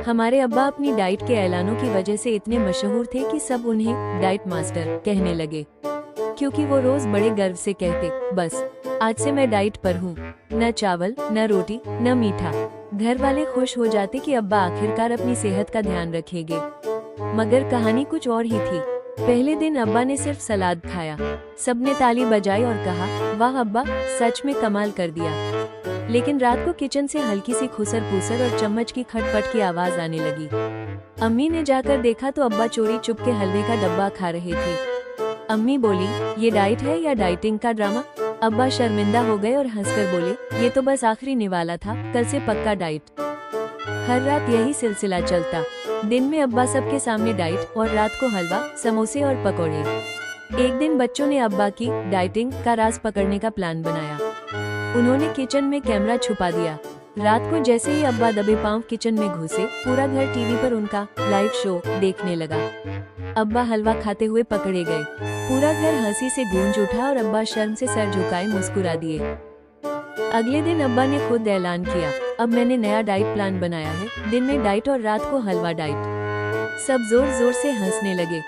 हमारे अब्बा अपनी डाइट के ऐलानों की वजह से इतने मशहूर थे कि सब उन्हें डाइट मास्टर कहने लगे, क्योंकि वो रोज बड़े गर्व से कहते, बस आज से मैं डाइट पर हूँ, न चावल, न रोटी, न मीठा। घर वाले खुश हो जाते कि अब्बा आखिरकार अपनी सेहत का ध्यान रखेंगे। मगर कहानी कुछ और ही थी। पहले दिन अब्बा ने सिर्फ सलाद खाया। सबने ताली बजाई और कहा, वाह अब्बा, सच में कमाल कर दिया। लेकिन रात को किचन से हल्की सी खुसर पुसर और चम्मच की खटपट की आवाज आने लगी। अम्मी ने जाकर देखा तो अब्बा चोरी चुप के हलवे का डब्बा खा रहे थे। अम्मी बोली, ये डाइट है या डाइटिंग का ड्रामा? अब्बा शर्मिंदा हो गए और हंसकर बोले, ये तो बस आखिरी निवाला था, कल से पक्का डाइट। हर रात यही सिलसिला चलता। दिन में अब्बा सबके सामने डाइट और रात को हलवा, समोसे और पकौड़े। एक दिन बच्चों ने अब्बा की डाइटिंग का राज पकड़ने का प्लान बनाया। उन्होंने किचन में कैमरा छुपा दिया। रात को जैसे ही अब्बा दबे पांव किचन में घुसे, पूरा घर टीवी पर उनका लाइव शो देखने लगा। अब्बा हलवा खाते हुए पकड़े गए। पूरा घर हंसी से गूंज उठा और अब्बा शर्म से सर झुकाए मुस्कुरा दिए। अगले दिन अब्बा ने खुद ऐलान किया, अब मैंने नया डाइट प्लान बनाया है, दिन में डाइट और रात को हलवा डाइट। सब जोर जोर से हंसने लगे।